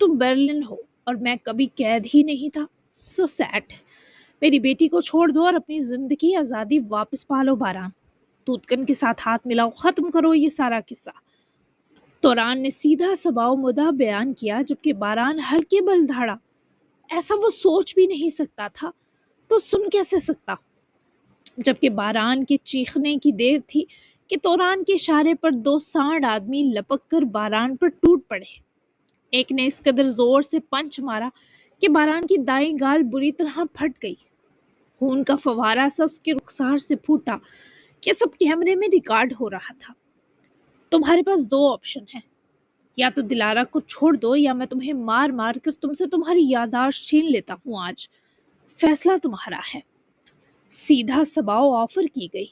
تم برلن ہو اور میں کبھی قید ہی نہیں تھا، سو سیٹ۔ میری بیٹی کو چھوڑ دو اور اپنی زندگی آزادی واپس پالو باران۔ توتکن کے ساتھ ہاتھ ملاؤ، ختم کرو یہ سارا قصہ۔ توران نے سیدھا سباؤ مدعا بیان کیا، جبکہ باران ہلکے بل دھاڑا۔ ایسا وہ سوچ بھی نہیں سکتا تھا تو سن کیسے سکتا؟ جبکہ باران کے چیخنے کی دیر تھی کہ توران کے اشارے پر 2 سانڈ آدمی لپک کر باران پر ٹوٹ پڑے۔ ایک نے اس قدر زور سے پنچ مارا کہ باران کی دائیں گال بری طرح پھٹ گئی۔ خون کا فوارہ سا اس کے رخسار سے پھوٹا کہ سب کیمرے میں ریکارڈ ہو رہا تھا۔ تمہارے پاس 2 آپشن ہیں، یا تو دلارا کو چھوڑ دو یا میں تمہیں مار مار کر تم سے تمہاری یادداشت چھین لیتا ہوں آج۔ فیصلہ تمہارا ہے۔ سیدھا سباؤ آفر کی گئی۔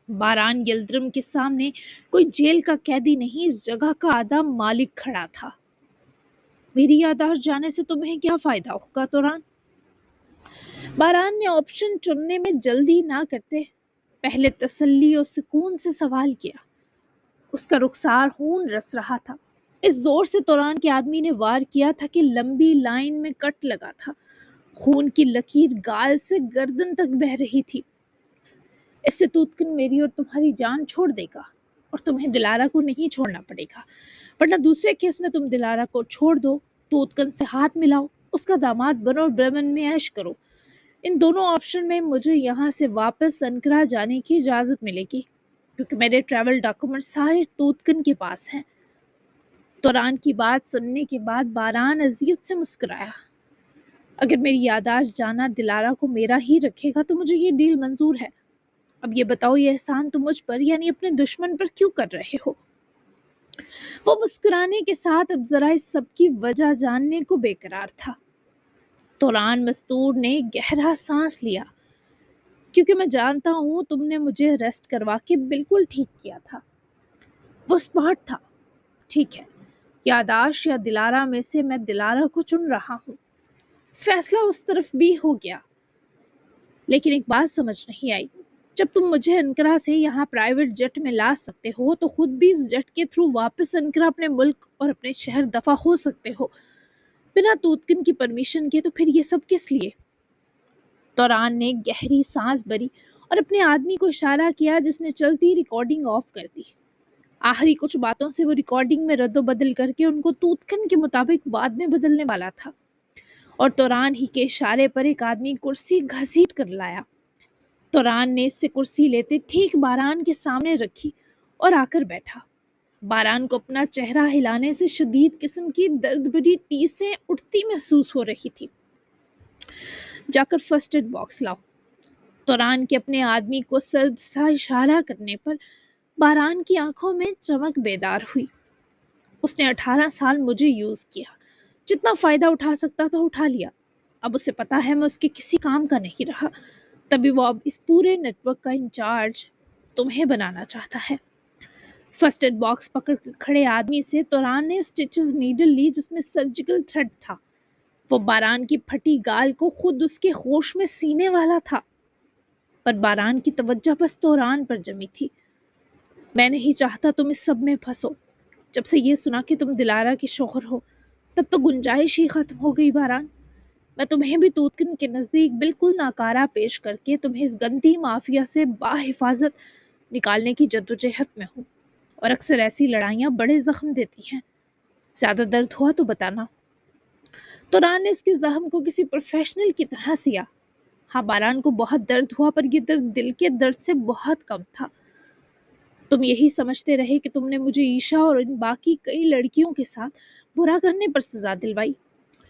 باران یلدرم کے سامنے کوئی جیل کا قیدی نہیں، اس جگہ کا آدھا مالک کھڑا تھا۔ میری یادداشت جانے سے تمہیں کیا فائدہ ہوگا توران؟ باران نے آپشن چننے میں جلدی نہ کرتے پہلے تسلی اور سکون سے سوال کیا۔ اس کا رخسار خون رس رہا تھا۔ اس زور سے توران کے آدمی نے وار کیا تھا کہ لمبی لائن میں کٹ لگا تھا۔ خون کی لکیر گال سے گردن تک بہہ رہی تھی۔ اس سے توتکن میری اور تمہاری جان چھوڑ دے گا اور تمہیں دلارا کو نہیں چھوڑنا پڑے گا، ورنہ دوسرے کیس میں تم دلارا کو چھوڑ دو، توتکن سے ہاتھ ملاؤ، اس کا داماد بنو اور برمن میں عیش کرو۔ ان دونوں آپشن میں مجھے یہاں سے واپس انقرہ جانے کی اجازت ملے گی، کیونکہ میرے ٹریول ڈاکومنٹ سارے توتکن کے پاس ہیں۔ توران کی بات سننے کے بعد باران اذیت سے مسکرایا۔ اگر میری یادداشت جانا دلارا کو میرا ہی رکھے گا تو مجھے یہ ڈیل منظور ہے۔ اب یہ بتاؤ یہ احسان تم مجھ پر یعنی اپنے دشمن پر کیوں کر رہے ہو؟ وہ مسکرانے کے ساتھ اب ذرا اس سب کی وجہ جاننے کو بے قرار تھا۔ توران مستور نے گہرا سانس لیا۔ کیونکہ میں جانتا ہوں تم نے مجھے ریسٹ کروا کے بالکل ٹھیک کیا تھا۔ وہ اسمارٹ تھا۔ ٹھیک ہے، یاداشت یا دلارا میں سے میں دلارا کو چن رہا ہوں۔ فیصلہ اس طرف بھی ہو گیا۔ لیکن ایک بات سمجھ نہیں آئی، جب تم مجھے انقرہ سے یہاں پرائیویٹ جیٹ میں لا سکتے ہو تو خود بھی اس جیٹ کے تھرو واپس انقرہ اپنے ملک اور اپنے شہر دفع ہو سکتے ہو بنا توتکن کی پرمیشن کے، تو پھر یہ سب کس لیے؟ توران نے گہری سانس بھری اور اپنے آدمی کو اشارہ کیا جس نے چلتی ریکارڈنگ آف کر دی۔ آخری کچھ باتوں سے وہ ریکارڈنگ میں رد و بدل کر کے ان کو توتکن کے مطابق بعد میں بدلنے والا تھا، اور توران ہی کے اشارے پر ایک آدمی کرسی گھسیٹ کر لایا۔ توران نے اس سے کرسی لیتے ٹھیک باران کے سامنے رکھی اور آ کر بیٹھا۔ باران کو اپنا چہرہ ہلانے سے شدید قسم کی درد بھری ٹیسیں اٹھتی محسوس ہو رہی تھی۔ جا کر فرسٹ ایڈ باکس لاؤ۔ توران کے اپنے آدمی کو سرد سا اشارہ کرنے پر باران کی آنکھوں میں چمک بیدار ہوئی۔ اس نے 18 سال مجھے یوز کیا، جتنا فائدہ اٹھا سکتا تھا اٹھا لیا۔ اب اسے پتا ہے میں اس کے کسی کام کا نہیں رہا، تبھی وہ اب اس پورے نیٹ ورک کا انچارج تمہیں بنانا چاہتا ہے۔ فرسٹ ایڈ باکس پکڑ کر کھڑے آدمی سے توران نے سٹیچز نیڈل لی جس میں سرجیکل تھریڈ تھا۔ وہ باران کی پھٹی گال کو خود اس کے ہوش میں سینے والا تھا، پر باران کی توجہ بس توران پر جمی تھی۔ میں نہیں چاہتا تم اس سب میں پھنسو۔ جب سے یہ سنا کہ تم دلارا کے شوہر ہو تب تو گنجائش ہی ختم ہو گئی باران۔ میں تمہیں بھی توتکن کے نزدیک بالکل ناکارہ پیش کر کے تمہیں اس گندی مافیا سے باحفاظت نکالنے کی جدوجہد میں ہوں، اور اکثر ایسی لڑائیاں بڑے زخم دیتی ہیں۔ زیادہ درد ہوا تو بتانا۔ توران نے اس کے زخم کو کسی پروفیشنل کی طرح سیا۔ ہاں، باران کو بہت درد ہوا، پر یہ درد دل کے درد سے بہت کم تھا۔ تم یہی سمجھتے رہے کہ تم نے مجھے عیشا اور ان باقی کئی لڑکیوں کے ساتھ برا کرنے پر سزا دلوائی،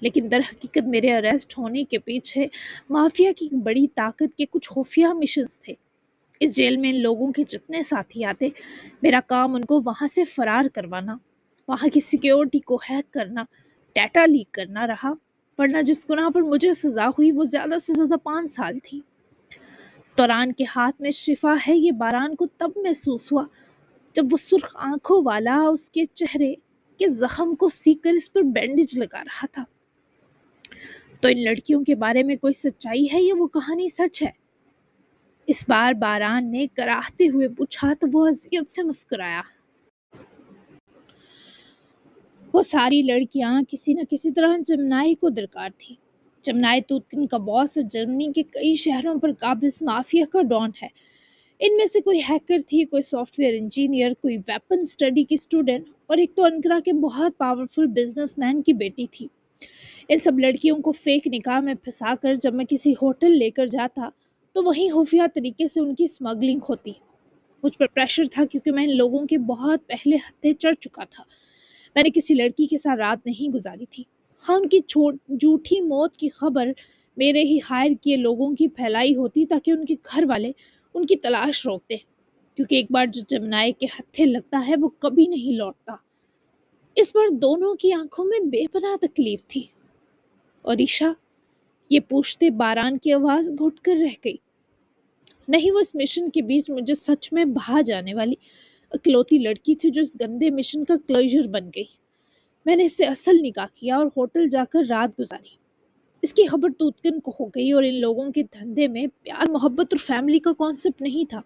لیکن در حقیقت میرے اریسٹ ہونے کے پیچھے مافیا کی بڑی طاقت کے کچھ خفیہ مشنز تھے۔ اس جیل میں ان لوگوں کے جتنے ساتھی آتے، میرا کام ان کو وہاں سے فرار کروانا، وہاں کی سیکیورٹی کو ہیک کرنا، ڈیٹا لیک کرنا رہا، ورنہ جس گناہ پر مجھے سزا ہوئی وہ زیادہ سے زیادہ 5 سال تھی۔ توران کے ہاتھ میں شفا ہے یہ باران کو تب محسوس ہوا جب وہ سرخ آنکھوں والا اس کے چہرے کے زخم کو سیکھ کر اس پر بینڈیج لگا رہا تھا۔ تو ان لڑکیوں کے بارے میں کوئی سچائی ہے یا وہ کہانی سچ ہے؟ اس بار باران نے کراہتے ہوئے پوچھا تو وہ اذیت سے مسکرایا۔ وہ ساری لڑکیاں کسی نہ کسی طرح جمنائی کو درکار تھی۔ جمنائی توتکن کا باس اور جرمنی کے کئی شہروں پر قابض مافیا کا ڈان ہے۔ ان میں سے کوئی ہیکر تھی، کوئی سافٹ ویئر انجینئر، کوئی ویپن اسٹڈی کی اسٹوڈنٹ، اور ایک تو انقرہ کے بہت پاورفل بزنس مین کی بیٹی تھی۔ ان سب لڑکیوں کو فیک نکاح میں پھنسا کر جب میں کسی ہوٹل لے کر جاتا تو وہیں خفیہ طریقے سے ان کی اسمگلنگ ہوتی۔ مجھ پر پریشر تھا کیونکہ میں ان لوگوں کے بہت پہلے ہتھے چڑھ چکا تھا۔ میں نے کسی لڑکی کے ساتھ رات نہیں گزاری تھی۔ ہاں، ان کی جھوٹی موت کی خبر میرے ہی ہائر کیے لوگوں کی پھیلائی ہوتی تاکہ ان کے گھر والے ان کی تلاش روکتے، کیونکہ ایک بار جو جمنائے کے ہتھے لگتا ہے وہ کبھی نہیں لوٹتا۔ اس بار دونوں کی آنکھوں میں بے پناہ تکلیف تھی۔ اور عیشا؟ یہ پوچھتے باران کی آواز گھٹ کر رہ گئی۔ نہیں، وہ اس مشن کے بیچ مجھے سچ میں بہا جانے والی اکلوتی لڑکی تھی جو اس گندے مشن کا کلوجر بن گئی۔ میں نے اس سے اصل نکاح کیا اور ہوٹل جا کر رات گزاری۔ اس کی خبر توتکن کو ہو گئی اور ان لوگوں کے دھندے میں پیار، محبت اور فیملی کا کانسیپٹ نہیں تھا۔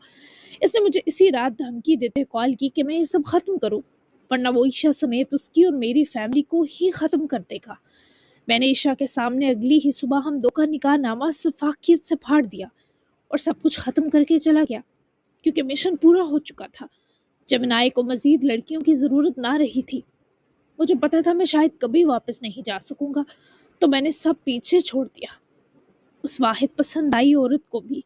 اس نے مجھے اسی رات دھمکی دیتے کال کی کہ میں یہ سب ختم کروں، ورنہ وہ عیشا سمیت اس کی اور میری فیملی کو ہی ختم کر دے گا۔ میں نے عیشا کے سامنے اگلی ہی صبح ہم دو کا نکاح نامہ شفافیت سے پھاڑ دیا اور سب کچھ ختم کر کے چلا گیا، کیونکہ مشن پورا ہو چکا تھا۔ جمنائے کو مزید لڑکیوں کی ضرورت نہ رہی تھی۔ مجھے پتا تھا میں شاید کبھی واپس نہیں جا سکوں گا، تو میں نے سب پیچھے چھوڑ دیا۔ اس واحد پسند آئی عورت کو بھی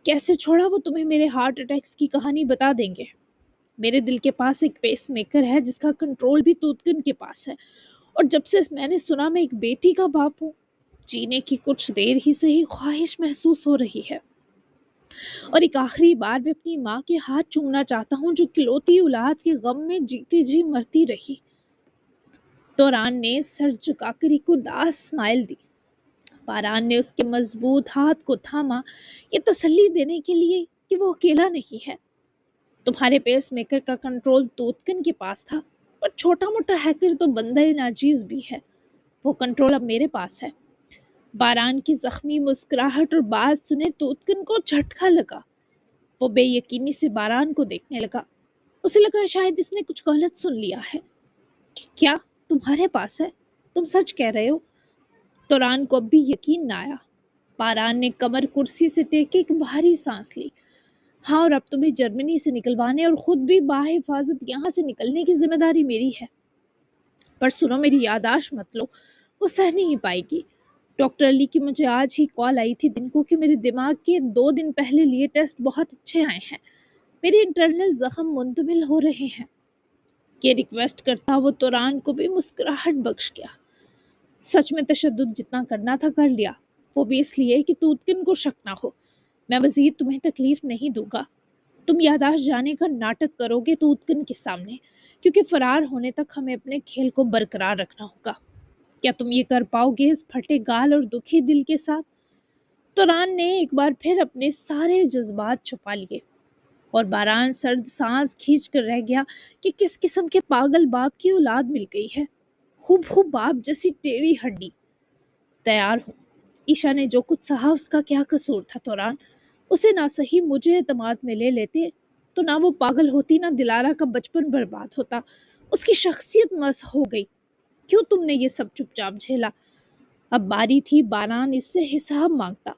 کیسے چھوڑا وہ تمہیں میرے ہارٹ اٹیکس کی کہانی بتا دیں گے۔ میرے دل کے پاس ایک پیس میکر ہے جس کا کنٹرول بھی توتکن کے پاس ہے، اور جب سے میں نے سنا میں ایک بیٹی کا باپ ہوں، جینے کی کچھ دیر ہی سے ہی خواہش محسوس ہو رہی ہے۔ اور ایک آخری بار میں اپنی ماں کے ہاتھ چومنا چاہتا ہوں جو اکلوتی اولاد کے غم میں جیتی جی مرتی رہی۔ توران نے سر جھکا کر ایک اداس اسمائل دی۔ باران نے اس کے مضبوط ہاتھ کو تھاما، یہ تسلی دینے کے لیے کہ وہ اکیلا نہیں ہے۔ تمہارے پیس میکر کا کنٹرول توتکن کے پاس تھا، پر چھوٹا موٹا ہیکر تو بندہ ناجیز بھی ہے، وہ کنٹرول اب میرے پاس ہے۔ باران کی زخمی مسکراہٹ اور بات سنے توتکن کو جھٹکا لگا۔ وہ بے یقینی سے باران کو دیکھنے لگا، اسے لگا شاید اس نے کچھ غلط سن لیا ہے۔ کیا تمہارے پاس ہے؟ تم سچ کہہ رہے ہو؟ توران کو اب بھی یقین نہ آیا۔ باران نے کمر کرسی سے ٹیک کے ایک بھاری سانس لی۔ ہاں، اور اب تمہیں جرمنی سے نکلوانے اور خود بھی باحفاظت یہاں سے نکلنے کی ذمہ داری میری ہے۔ پر سنو، میری یادداشت مت لو، وہ سہ نہیں پائے گی۔ ڈاکٹر علی کی مجھے آج ہی کال آئی تھی دن کو کہ میرے دماغ کے 2 دن پہلے لیے ٹیسٹ بہت اچھے آئے ہیں، میرے انٹرنل زخم منتمل ہو رہے ہیں۔ یہ ریکویسٹ کرتا وہ توران کو بھی مسکراہٹ بخش گیا۔ سچ میں تشدد جتنا کرنا تھا کر لیا، وہ بھی اس لیے کہ توتکن کو شک نہ ہو۔ میں مزید تمہیں تکلیف نہیں دوں گا۔ تم یادداشت جانے کا ناٹک کرو گے توتکن کے سامنے، کیونکہ فرار ہونے تک ہمیں اپنے کھیل کو برقرار رکھنا ہوگا۔ کیا تم یہ کر پاؤ گے اس پھٹے گال اور دکھی دل کے ساتھ؟ توران نے ایک بار پھر اپنے سارے جذبات چھپا لیے، اور باران سرد سانس کھینچ کر رہ گیا کہ کس قسم کے پاگل باپ کی اولاد مل گئی ہے، خوب باپ جیسی ٹیڑھی ہڈی۔ تیار ہوں۔ عیشا نے جو کچھ سہا اس کا کیا قصور تھا توران؟ اسے نہ صحیح مجھے اعتماد میں لے لیتے تو نہ وہ پاگل ہوتی، نہ دلارا کا بچپن برباد ہوتا، اس کی شخصیت مسخ ہو گئی۔ کیوں تم نے یہ سب چپ چاپ جھیلا؟ اب باری تھی باران اس سے حساب مانگتا،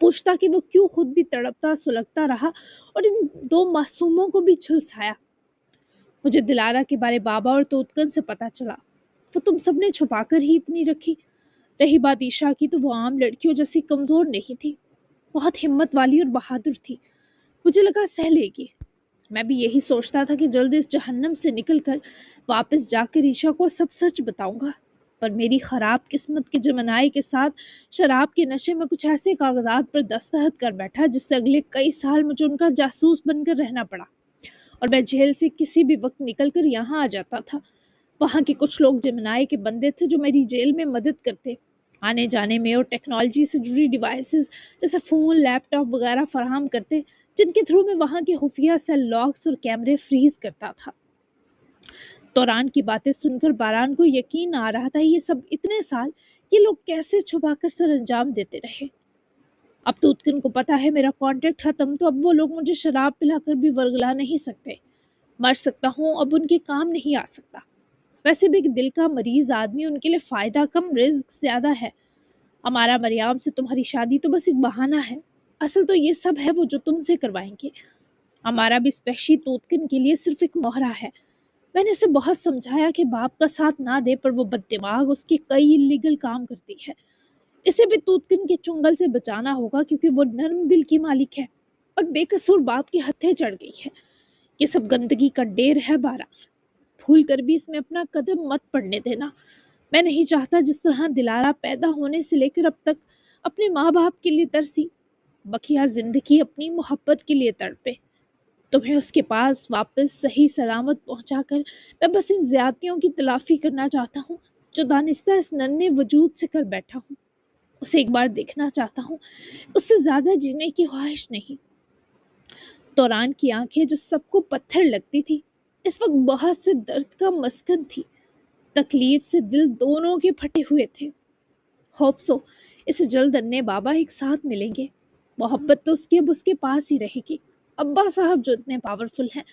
پوچھتا کہ وہ کیوں خود بھی تڑپتا سلگتا رہا اور ان 2 معصوموں کو بھی جھلسایا۔ مجھے دلارا کے بارے بابا اور توتکن سے پتا چلا، وہ تم سب نے چھپا کر ہی اتنی رکھی۔ رہی بات عیشا کی، تو وہ عام لڑکیوں جیسی کمزور نہیں تھی، بہت ہمت والی اور بہادر تھی، مجھے لگا سہ لے گی۔ میں بھی یہی سوچتا تھا کہ جلد اس جہنم سے نکل کر واپس جا کر عیشا کو سب سچ بتاؤں گا، پر میری خراب قسمت کے جمنائی کے ساتھ شراب کے نشے میں کچھ ایسے کاغذات پر دستخط کر بیٹھا جس سے اگلے کئی سال مجھے ان کا جاسوس بن کر رہنا پڑا، اور میں جیل سے کسی بھی وقت نکل کر یہاں آ جاتا تھا۔ وہاں کے کچھ لوگ جمنائی کے بندے تھے جو میری جیل میں مدد کرتے، آنے جانے میں، اور ٹیکنالوجی سے جڑی ڈیوائسز جیسے فون، لیپ ٹاپ وغیرہ فراہم کرتے، جن کے تھرو میں وہاں کے خفیہ سیل لاگز اور کیمرے فریز کرتا تھا۔ توران کی باتیں سن کر باران کو یقین آ رہا تھا یہ سب اتنے سال یہ لوگ کیسے چھپا کر سر انجام دیتے رہے۔ اب توتکن کو پتا ہے میرا کانٹیکٹ ختم، تو اب وہ لوگ مجھے شراب پلا کر بھی ورگلا نہیں سکتے۔ مر سکتا ہوں، اب ان کے کام نہیں آ سکتا۔ ویسے بھی ایک دل کا مریض آدمی، ان کے لیے فائدہ کم رزق زیادہ ہے۔ ہمارا مریم سے تمہاری شادی تو بس ایک بہانہ ہے، اصل تو یہ سب ہے وہ جو تم سے کروائیں گے۔ ہمارا بھی اسپیشی توتکن کے لیے صرف ایک مہرہ ہے۔ میں نے اسے بہت سمجھایا کہ باپ کا ساتھ نہ دے، پر وہ بد دماغ اس کے کئی لیگل کام کرتی ہے۔ اسے بھی توتکن کے چنگل سے بچانا ہوگا، کیونکہ وہ نرم دل کی مالک ہے اور بے قصور باپ کے ہتھے چڑھ گئی ہے۔ یہ سب گندگی کا ڈیر ہے باران، بھول کر بھی اس میں اپنا قدم مت پڑنے دینا۔ میں نہیں چاہتا جس طرح دلارا پیدا ہونے سے لے کر اب تک اپنے ماں باپ کے لیے ترسی، بقیہ زندگی اپنی محبت کے لیے تڑپے۔ تمہیں اس کے پاس واپس صحیح سلامت پہنچا کر میں بس ان زیادتیوں کی تلافی کرنا چاہتا ہوں جو دانستہ اس ننھے وجود سے کر بیٹھا ہوں۔ اسے ایک بار دیکھنا چاہتا ہوں، اس سے زیادہ جینے کی خواہش نہیں۔ توران کی آنکھیں جو سب کو پتھر لگتی تھی، اس وقت بہت سے درد کا مسکن تھی، تکلیف سے دل دونوں کے پھٹے ہوئے تھے۔ ہوپ سو اسے جلد انے بابا ایک ساتھ ملیں گے، محبت تو اس کی اب اس کے پاس ہی رہے گی۔ ابا صاحب جو اتنے پاورفل ہیں،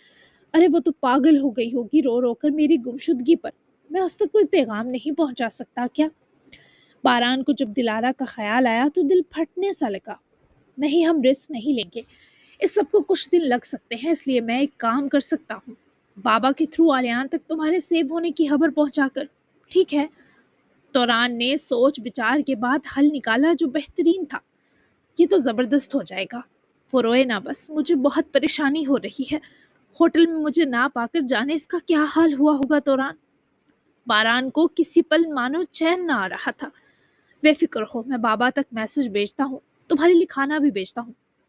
ارے وہ تو پاگل ہو گئی ہوگی رو رو کر میری گمشدگی پر، میں اس تک کوئی پیغام نہیں پہنچا سکتا کیا؟ باران کو جب دلارا کا خیال آیا تو دل پھٹنے سا لگا۔ نہیں، ہم رسک نہیں لیں گے، اس سب کو کچھ دن لگ سکتے ہیں، اس لیے میں ایک کام کر سکتا ہوں، بابا کے تھرو آلیان تک تمہارے سیو ہونے کی خبر پہنچا کر۔ ٹھیک ہے؟ توران نے سوچ بچار کے بعد حل نکالا جو بہترین تھا۔ یہ تو زبردست ہو جائے گا۔ وہ روئے نہ، بس مجھے بہت پریشانی ہو رہی ہے، ہوٹل میں مجھے نہ پا کر جانے اس کا کیا حال ہوا ہوگا توران۔ باران کو کسی پل مانو چین نہ آ رہا تھا۔ بے فکر ہو، میں بابا تک میسج بھیجتا ہوں، تمہارے لیے کھانا بھی بھیجتا ہوں۔